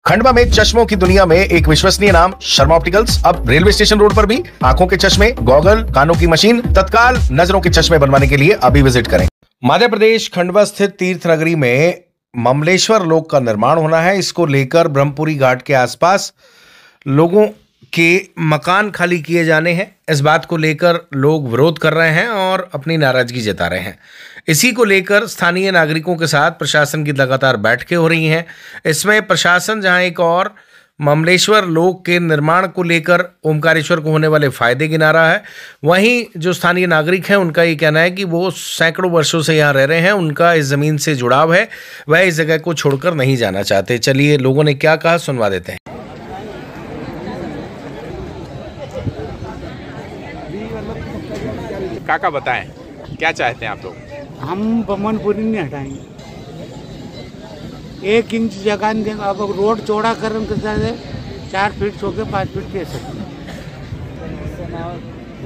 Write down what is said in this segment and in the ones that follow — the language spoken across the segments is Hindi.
खंडवा में चश्मों की दुनिया में एक विश्वसनीय नाम शर्मा ऑप्टिकल्स अब रेलवे स्टेशन रोड पर भी आंखों के चश्मे, गॉगल, कानों की मशीन, तत्काल नजरों के चश्मे बनवाने के लिए अभी विजिट करें। मध्य प्रदेश खंडवा स्थित तीर्थ नगरी में ममलेश्वर लोक का निर्माण होना है। इसको लेकर ब्रह्मपुरी घाट के आसपास लोगों के मकान खाली किए जाने हैं। इस बात को लेकर लोग विरोध कर रहे हैं और अपनी नाराजगी जता रहे हैं। इसी को लेकर स्थानीय नागरिकों के साथ प्रशासन की लगातार बैठकें हो रही हैं। इसमें प्रशासन जहां एक और ममलेश्वर लोक के निर्माण को लेकर ओमकारेश्वर को होने वाले फायदे गिना रहा है, वहीं जो स्थानीय नागरिक हैं उनका ये कहना है कि वो सैकड़ों वर्षों से यहाँ रह रहे हैं, उनका इस ज़मीन से जुड़ाव है, वह इस जगह को छोड़कर नहीं जाना चाहते। चलिए लोगों ने क्या कहा सुनवा देते हैं। काका बताएं, क्या चाहते हैं आप लोग? हम ब्रह्मपुरी नहीं हटाएंगे। 1 इंच जगह नहीं देंगे। अब रोड चौड़ा करने के साथ 4 फीट छोड़ के 5 फीट दे सकते।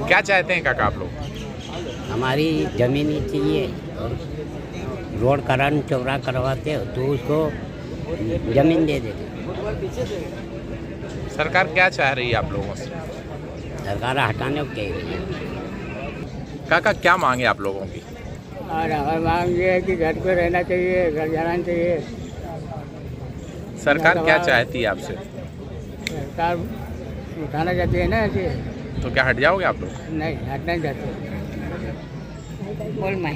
क्या चाहते हैं काका आप लोग? हमारी जमीन ही चाहिए। रोड करान चौड़ा करवाते हो तो उसको जमीन दे देते। सरकार क्या चाह रही है आप लोगों से? सरकार हटाने को कह रही है। काका क्या मांगे आप लोगों की? और हमारी मांग ये है कि घर पे रहना चाहिए, घर जाना चाहिए। सरकार क्या चाहती है आपसे? सरकार उठाना चाहती है ना ऐसे। तो क्या हट जाओगे आप लोग? नहीं, हटना चाहते। बोल मैं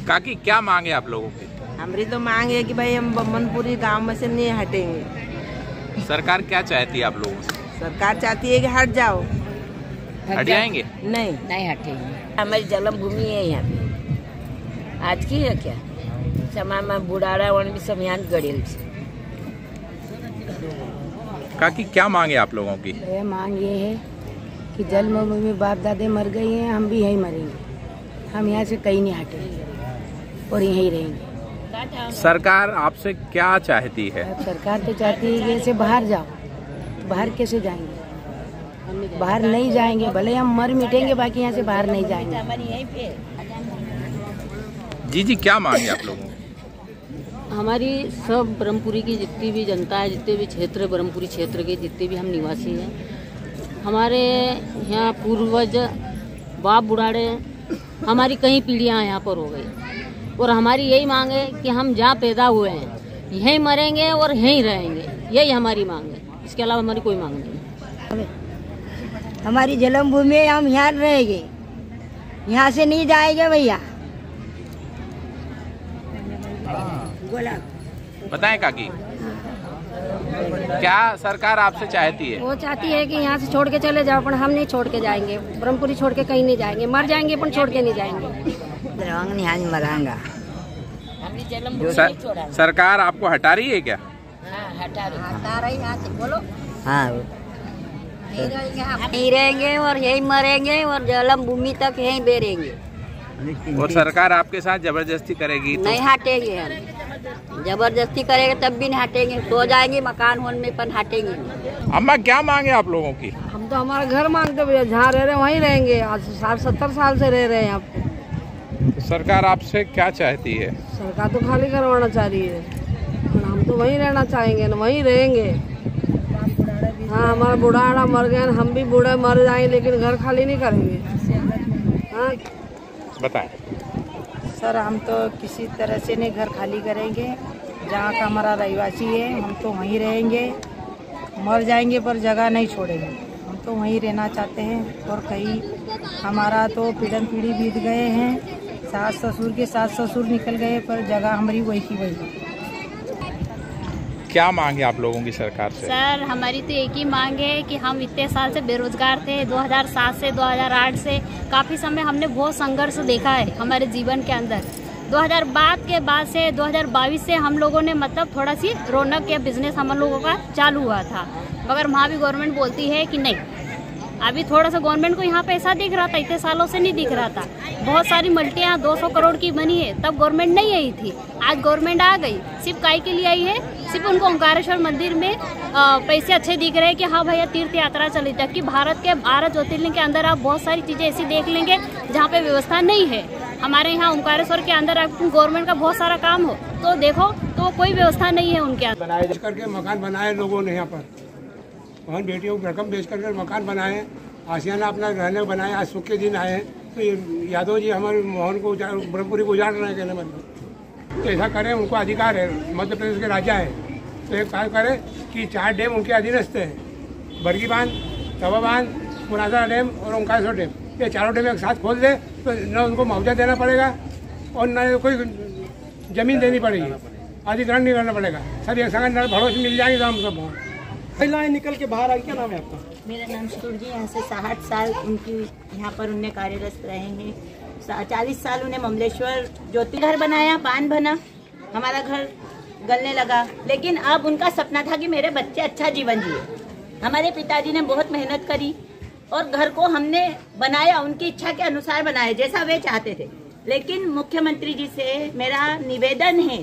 काकी क्या मांगे आप लोगों की? हमारी तो मांग है कि भाई हम ब्रह्मपुरी गांव में से नहीं हटेंगे। सरकार क्या चाहती है आप लोगों से? सरकार चाहती है कि हट जाओ। हट जाएंगे? नहीं हटेंगे। हमारी जन्मभूमि है यहाँ पे। आज की है क्या समय में बुढ़ाड़ा वन भी सब यहाँ गड़ेल। काकी क्या मांगे आप लोगों की? ये मांग ये है कि जन्मभूमि में बाप दादे मर गए हैं, हम भी यहीं मरेंगे। हम यहाँ से कहीं नहीं हटेंगे और यहीं रहेंगे। सरकार आपसे क्या चाहती है? सरकार तो चाहती है कि ऐसे बाहर जाओ। बाहर कैसे जाएंगे? बाहर नहीं जाएंगे, भले हम मर मिटेंगे, बाकी यहाँ से बाहर नहीं जाएंगे। जी क्या मांगे आप लोगों की? हमारी सब ब्रह्मपुरी की जितनी भी जनता है, जितने भी क्षेत्र ब्रह्मपुरी क्षेत्र के जितने भी हम निवासी हैं, हमारे यहाँ पूर्वज बाप बुढ़ाड़े हमारी कई पीढ़ियाँ यहाँ पर हो गई और हमारी यही मांग है कि हम जहाँ पैदा हुए हैं यहीं मरेंगे और यहीं रहेंगे। यही हमारी मांग है, इसके अलावा हमारी कोई मांग नहीं। हमारी जन्मभूमि है, हम यहाँ रहेंगे, यहाँ से नहीं जाएंगे भैया। बताएं काकी, क्या सरकार आपसे चाहती है? वो चाहती है कि यहाँ से छोड़ के चले जाओ, पर हम नहीं छोड़ के जाएंगे। ब्रह्मपुरी छोड़ के कहीं नहीं जाएंगे। मर जाएंगे पर छोड़ के नहीं जाएंगे। सरकार आपको हटा रही है क्या? हटा रही है। बोलो। हाँ, यहीं रहेंगे और यहीं मरेंगे और जन्मभूमि तक यहीं बेरेंगे। और सरकार आपके साथ जबरदस्ती करेगी तो? नहीं हटेंगे। हम जबरदस्ती करेंगे तब भी नहीं हटेंगे। सो जाएंगे मकान होने पर हटेंगे। अम्मा क्या मांगे आप लोगों की? हम तो हमारा घर मांगते भैया, जहाँ रह रहे हैं वहीं रहेंगे। आज 60-70 साल से रह रहे हैं यहाँ पे। सरकार आपसे क्या चाहती है? सरकार तो खाली करवाना चाह रही है, हम तो वहीं रहना चाहेंगे, वहीं रहेंगे। हाँ, हमारा बुढ़ाड़ा मर गया, हम भी बूढ़े मर जाएंगे, लेकिन घर खाली नहीं करेंगे। हाँ बताएं। सर, हम तो किसी तरह से नहीं घर खाली करेंगे। जहाँ का हमारा रहवासी है हम तो वहीं रहेंगे। मर जाएंगे पर जगह नहीं छोड़ेंगे। हम तो वहीं रहना चाहते हैं और कहीं हमारा तो पीढ़ी बीत गए हैं। सास ससुर के सास ससुर निकल गए पर जगह हमारी वही की वही। क्या मांगे आप लोगों की सरकार से? सर, हमारी तो एक ही मांग है कि हम इतने साल से बेरोजगार थे। 2007 से 2008 से काफ़ी समय हमने बहुत संघर्ष देखा है हमारे जीवन के अंदर। 2000 के बाद से 2022 से हम लोगों ने मतलब थोड़ा सी रौनक या बिजनेस हम लोगों का चालू हुआ था, मगर वहाँ भी गवर्नमेंट बोलती है कि नहीं। अभी थोड़ा सा गवर्नमेंट को यहाँ पैसा दिख रहा था, इतने सालों से नहीं दिख रहा था। बहुत सारी मल्टियाँ 200 करोड़ की बनी है, तब गवर्नमेंट नहीं आई थी। आज गवर्नमेंट आ गई, सिर्फ काई के लिए आई है? सिर्फ उनको ओंकारेश्वर मंदिर में पैसे अच्छे दिख रहे हैं कि हाँ भैया तीर्थ यात्रा चली, जबकि भारत के 12 ज्योतिर्लिंग के अंदर आप बहुत सारी चीज़ें ऐसी देख लेंगे जहाँ पे व्यवस्था नहीं है। हमारे यहाँ ओंकारेश्वर के अंदर गवर्नमेंट का बहुत सारा काम हो तो देखो तो कोई व्यवस्था नहीं है उनके यहाँ। बेच करके मकान बनाए लोगों ने, यहाँ पर बहन बेटियों को रकम बेच करके मकान बनाए, आशियाना अपना रहने बनाए। आज सुख के दिन आए हैं तो यादव जी हमारे मोहन को ब्रह्मपुरी को उजाड़ रहे हैं, कहने मतलब तो ऐसा करें, उनको अधिकार है, मध्य प्रदेश के राजा है, तो एक कार्य करें कि 4 डैम उनके अधीनस्थ हैं, बरगी बांध, तवा बांध, पुनासा डैम और ओंकारेश्वर डैम, ये चारों डैम एक साथ खोल दे तो न उनको मुआवजा देना पड़ेगा और न कोई जमीन देनी पड़ेगी, अधिग्रहण नहीं करना पड़ेगा, सब एक संग भरोसे मिल जाएंगे तो हम सब। महिलाएं निकल के बाहर आई, क्या नाम है आपका? मेरा नाम सुरजी, यहाँ से 60 साल उनकी यहाँ पर उनने कार्यरत रहे हैं। 40 साल उन्हें ममलेश्वर ज्योति घर बनाया, पान बना, हमारा घर गलने लगा, लेकिन अब उनका सपना था कि मेरे बच्चे अच्छा जीवन जिए। हमारे पिताजी ने बहुत मेहनत करी और घर को हमने बनाया, उनकी इच्छा के अनुसार बनाया जैसा वे चाहते थे। लेकिन मुख्यमंत्री जी से मेरा निवेदन है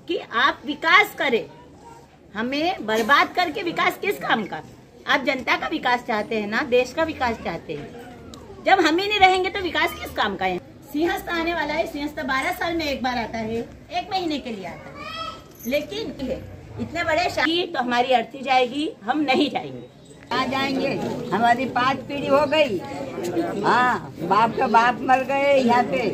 कि आप विकास करें, हमें बर्बाद करके विकास किस काम का? आप जनता का विकास चाहते हैं ना, देश का विकास चाहते हैं। जब हम ही नहीं रहेंगे तो विकास किस काम का है? सिंहस्थ आने वाला है, सिंहस्थ 12 साल में एक बार आता है, 1 महीने के लिए आता है, लेकिन इतने बड़े शादी तो हमारी अर्थी जाएगी, हम नहीं जाएंगे। कहाँ जाएंगे? हमारी 5 पीढ़ी हो गई, हाँ, बाप का बाप मर गए यहाँ पे।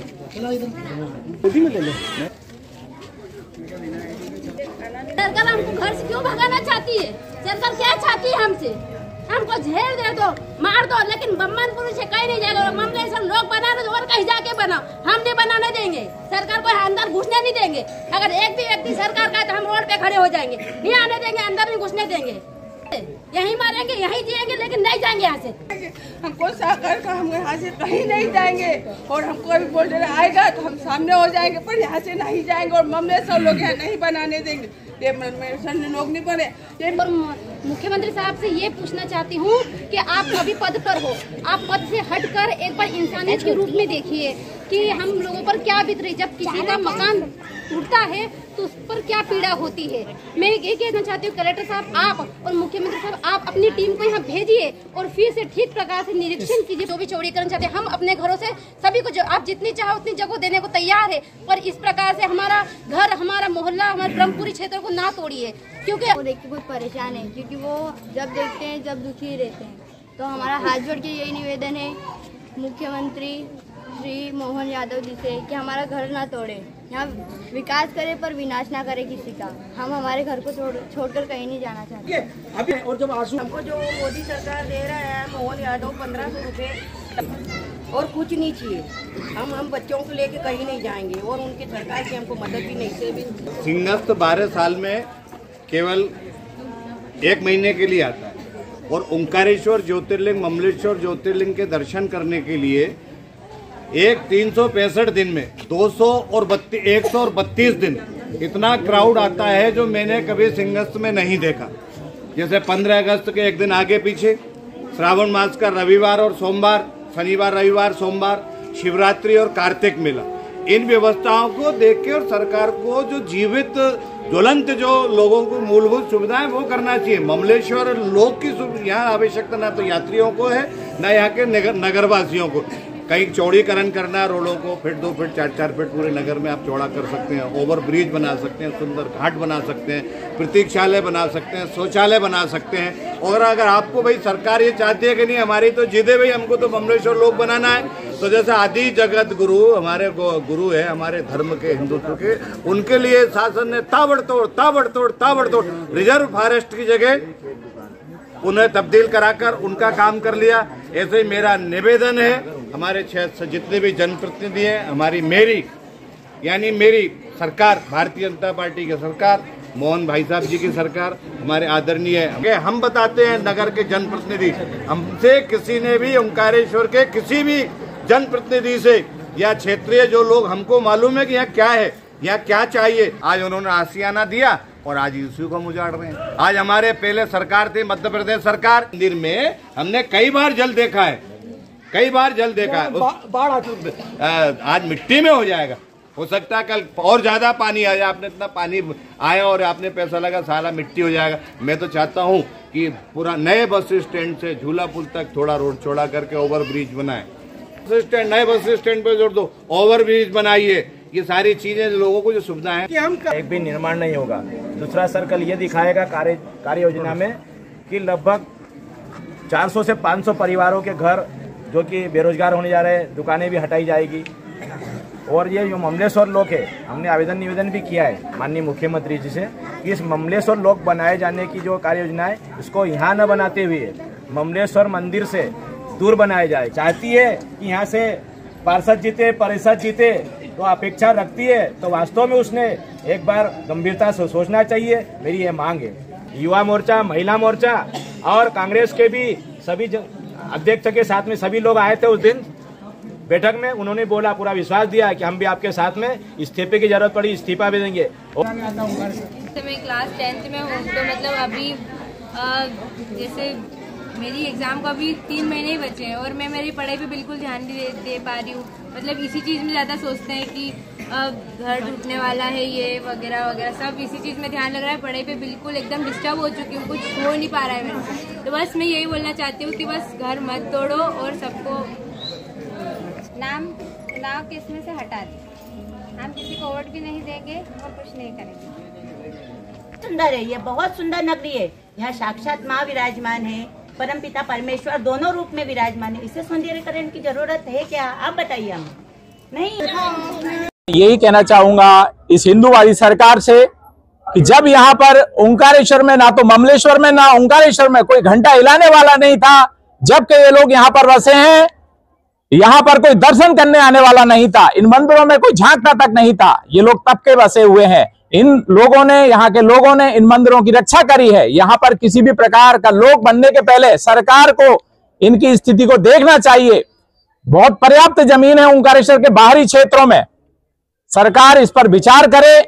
सरकार हमको घर से क्यों भगाना चाहती है? सरकार क्या चाहती है हमसे? हमको झेल दे दो, मार दो, लेकिन बम्मनपुर से कहीं नहीं जाएगा। ममलेश्वर लोग बना रहे और कहीं जाके बनाओ, हम नहीं बनाने देंगे। सरकार को अंदर घुसने नहीं देंगे। अगर एक भी व्यक्ति सरकार का है तो हम रोड पे खड़े हो जाएंगे, नहीं आने देंगे, अंदर नहीं घुसने देंगे। यहीं मारेंगे, यहीं जिएंगे, लेकिन नहीं जाएंगे यहाँ से। हमको सरकार का, हम यहाँ से कहीं नहीं जाएंगे और हमको अभी बोल रहे आएगा तो हम सामने हो जाएंगे, पर यहाँ से नहीं जाएंगे और ममलेश्वर लोग यहाँ नहीं बनाने देंगे। ये लोग नहीं बने। और मुख्यमंत्री साहब से ये पूछना चाहती हूँ कि आप अभी पद पर हो, आप पद से हटकर एक बार इंसानियत के रूप में देखिए कि हम लोगों पर क्या बीत रही। जब किसी का मकान टूटता है तो उस पर क्या पीड़ा होती है। मैं ये कहना चाहती हूँ कलेक्टर साहब आप और मुख्यमंत्री साहब आप अपनी टीम को यहाँ भेजिए और फिर से ठीक प्रकार से निरीक्षण कीजिए। जो भी चौड़ीकरण चाहते हैं, हम अपने घरों से सभी को आप जितनी चाहो उतनी जगह देने को तैयार है, पर इस प्रकार से हमारा घर, हमारा मोहल्ला, हमारे ब्रह्मपुरी क्षेत्र को ना तोड़िए, क्योंकि वो देख के बहुत परेशान है, क्योंकि वो जब देखते हैं जब दुखी रहते हैं। तो हमारा हाथ जोड़ के यही निवेदन है मुख्यमंत्री श्री मोहन यादव जी से कि हमारा घर ना तोड़े, यहाँ विकास करे पर विनाश ना करे किसी का। हम हमारे घर को छोड़कर कहीं नहीं जाना चाहते। अभी और जब आंसू हमको जो मोदी सरकार दे रहा है मोहन यादव 1500 रुपए और कुछ नहीं चाहिए। हम बच्चों को लेके कहीं नहीं जाएंगे और उनकी सरकार की हमको मदद भी नहीं से। सिंहस्थ 12 साल में केवल 1 महीने के लिए आता है और ओंकारेश्वर ज्योतिर्लिंग, ममलेश्वर ज्योतिर्लिंग के दर्शन करने के लिए 365 दिन में 132 दिन इतना क्राउड आता है जो मैंने कभी सिंहस्थ में नहीं देखा। जैसे 15 अगस्त के एक दिन आगे पीछे, श्रावण मास का रविवार और सोमवार, शनिवार रविवार सोमवार, शिवरात्रि और कार्तिक मेला, इन व्यवस्थाओं को देख के और सरकार को जो जीवित ज्वलंत जो लोगों को मूलभूत सुविधाएं वो करना चाहिए। ममलेश्वर लोग की यहाँ आवश्यकता ना तो यात्रियों को है ना यहाँ के नगरवासियों को। कहीं चौड़ीकरण करना है रोडों को, फीट 2 फीट 4 फीट पूरे नगर में आप चौड़ा कर सकते हैं, ओवर ब्रिज बना सकते हैं, सुंदर घाट बना सकते हैं, प्रतीक्षालय बना सकते हैं, शौचालय बना सकते हैं। और अगर आपको भाई सरकार ये चाहती है कि नहीं हमारी तो जिदे भाई हमको तो ममलेश्वर लोग बनाना है, तो जैसे आदि जगत गुरु हमारे गुरु है हमारे धर्म के, हिंदुत्व के, उनके लिए शासन ने ताबड़तोड़ रिजर्व फॉरेस्ट की जगह उन्हें तब्दील कराकर उनका काम कर लिया। ऐसे ही मेरा निवेदन है हमारे जितने भी जनप्रतिनिधि हैं, हमारी मेरी सरकार, भारतीय जनता पार्टी की सरकार, मोहन भाई साहब जी की सरकार, हमारे आदरणीय हम बताते हैं नगर के जनप्रतिनिधि, हमसे किसी ने भी ओंकारेश्वर के किसी भी जनप्रतिनिधि से या क्षेत्रीय जो लोग हमको मालूम है कि यहाँ क्या है, यहाँ क्या चाहिए, आज उन्होंने आशियाना दिया और आज इसी को हम उजाड़ रहे हैं। आज हमारे पहले सरकार थी मध्य प्रदेश सरकार, मंदिर में हमने कई बार जल देखा है, बाढ़ आज मिट्टी में हो जाएगा। हो सकता है कल और ज्यादा पानी आ जाए, आपने इतना पानी आया और आपने पैसा लगा सारा मिट्टी हो जाएगा। मैं तो चाहता हूँ कि पूरा नए बस स्टैंड से झूला पुल तक थोड़ा रोड चौड़ा करके ओवर ब्रिज बनाए, नए बस स्टैंड पे जोड़ दो, ओवर ब्रिज बनाइए। ये सारी चीजें लोगों को जो सुविधा है कि हम एक भी निर्माण नहीं होगा। दूसरा सर्कल ये दिखाएगा कार्य योजना में कि लगभग 400 से 500 परिवारों के घर जो कि बेरोजगार होने जा रहे हैं, दुकानें भी हटाई जाएगी। और ये जो ममलेश्वर लोक है, हमने आवेदन निवेदन भी किया है माननीय मुख्यमंत्री जी से कि इस ममलेश्वर लोक बनाए जाने की जो कार्य योजना है इसको यहाँ न बनाते हुए ममलेश्वर मंदिर से दूर बनाया जाए। चाहती है कि यहाँ से पार्षद जीते, परिषद जीते, तो अपेक्षा रखती है तो वास्तव में उसने एक बार गंभीरता से सोचना चाहिए। मेरी ये मांग है। युवा मोर्चा, महिला मोर्चा और कांग्रेस के भी सभी अध्यक्ष के साथ में सभी लोग आए थे उस दिन बैठक में। उन्होंने बोला, पूरा विश्वास दिया कि हम भी आपके साथ में, इस्तीफे की जरूरत पड़ी इस्तीफा भी देंगे। मैं क्लास 10th में हूँ, तो मतलब अभी जैसे मेरी एग्जाम को अभी 3 महीने ही बचे हैं और मैं मेरी पढ़ाई पे बिल्कुल ध्यान नहीं दे पा रही हूँ। मतलब इसी चीज़ में ज़्यादा सोचते हैं कि घर टूटने वाला है, ये वगैरह वगैरह सब इसी चीज़ में ध्यान लग रहा है। पढ़ाई पे बिल्कुल एकदम डिस्टर्ब हो चुकी हूँ, कुछ हो नहीं पा रहा है मेरे से। तो बस मैं यही बोलना चाहती हूँ कि बस घर मत तोड़ो और सबको नाम चुनाव के इसमें से हटा दें। हम किसी को वोट भी नहीं देंगे और कुछ नहीं करेंगे। सुंदर है, ये बहुत सुंदर नगरी है। यहाँ साक्षात माँ विराजमान है, परमपिता परमेश्वर दोनों रूप में विराजमान है। इसे सौंदर्यीकरण की जरूरत है क्या? आप बताइए। हम नहीं, यही कहना चाहूंगा इस हिंदूवादी सरकार से कि जब यहाँ पर ओंकारेश्वर में, ना तो ममलेश्वर में ना ओंकारेश्वर में कोई घंटा हिलाने वाला नहीं था, जबकि ये लोग यहाँ पर बसे हैं, यहाँ पर कोई दर्शन करने आने वाला नहीं था, इन मंदिरों में कोई झांकता तक नहीं था, ये लोग तब के बसे हुए हैं। इन लोगों ने, यहाँ के लोगों ने इन मंदिरों की रक्षा करी है। यहाँ पर किसी भी प्रकार का लोग बनने के पहले सरकार को इनकी स्थिति को देखना चाहिए। बहुत पर्याप्त जमीन है ओंकारेश्वर के बाहरी क्षेत्रों में, सरकार इस पर विचार करे।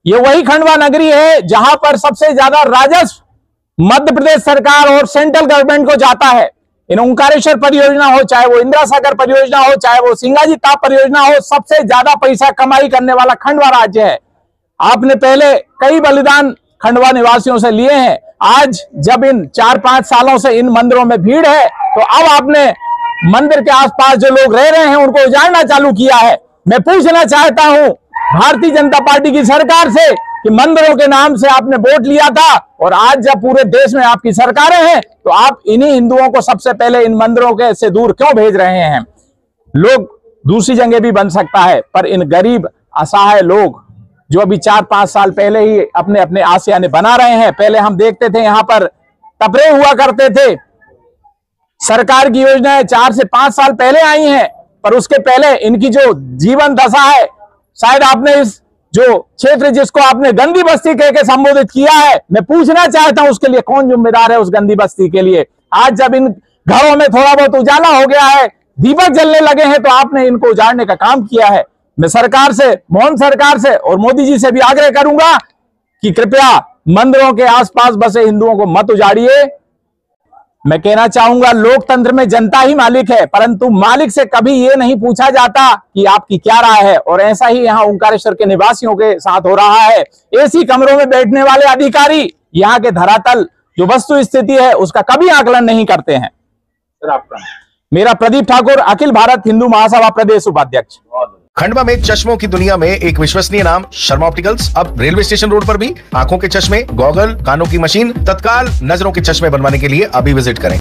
ये वही खंडवा नगरी है जहां पर सबसे ज्यादा राजस्व मध्य प्रदेश सरकार और सेंट्रल गवर्नमेंट को जाता है। इन ओंकारेश्वर परियोजना हो, चाहे वो इंदिरा सागर परियोजना हो, चाहे वो सिंगाजी ताप परियोजना हो, सबसे ज्यादा पैसा कमाई करने वाला खंडवा राज्य है। आपने पहले कई बलिदान खंडवा निवासियों से लिए हैं। आज जब इन 4-5 सालों से इन मंदिरों में भीड़ है, तो अब आपने मंदिर के आसपास जो लोग रह रहे हैं उनको उजाड़ना चालू किया है। मैं पूछना चाहता हूं भारतीय जनता पार्टी की सरकार से कि मंदिरों के नाम से आपने वोट लिया था और आज जब पूरे देश में आपकी सरकारें हैं, तो आप इन्हीं हिंदुओं को सबसे पहले इन मंदिरों के से दूर क्यों भेज रहे हैं? लोग दूसरी जगह भी बन सकता है, पर इन गरीब असहाय लोग जो अभी 4-5 साल पहले ही अपने अपने आशियाने बना रहे हैं। पहले हम देखते थे यहाँ पर टपरे हुआ करते थे, सरकार की योजनाएं 4 से 5 साल पहले आई हैं, पर उसके पहले इनकी जो जीवन दशा है, शायद आपने इस जो क्षेत्र जिसको आपने गंदी बस्ती कह के संबोधित किया है, मैं पूछना चाहता हूं उसके लिए कौन जिम्मेदार है उस गंदी बस्ती के लिए? आज जब इन घरों में थोड़ा बहुत उजाला हो गया है, दीपक जलने लगे हैं, तो आपने इनको उजाड़ने का काम किया है। मैं सरकार से, मोहन सरकार से और मोदी जी से भी आग्रह करूंगा कि कृपया मंदिरों के आसपास बसे हिंदुओं को मत उजाड़िए। मैं कहना चाहूंगा लोकतंत्र में जनता ही मालिक है, परंतु मालिक से कभी ये नहीं पूछा जाता कि आपकी क्या राय है। और ऐसा ही यहाँ ओंकारेश्वर के निवासियों के साथ हो रहा है। एसी कमरों में बैठने वाले अधिकारी यहाँ के धरातल जो वस्तु स्थिति है उसका कभी आकलन नहीं करते हैं। सर आपका? मेरा प्रदीप ठाकुर, अखिल भारत हिंदू महासभा प्रदेश उपाध्यक्ष। खंडवा में चश्मों की दुनिया में एक विश्वसनीय नाम शर्मा ऑप्टिकल्स अब रेलवे स्टेशन रोड पर भी आंखों के चश्मे, गॉगल, कानों की मशीन, तत्काल नजरों के चश्मे बनवाने के लिए अभी विजिट करें।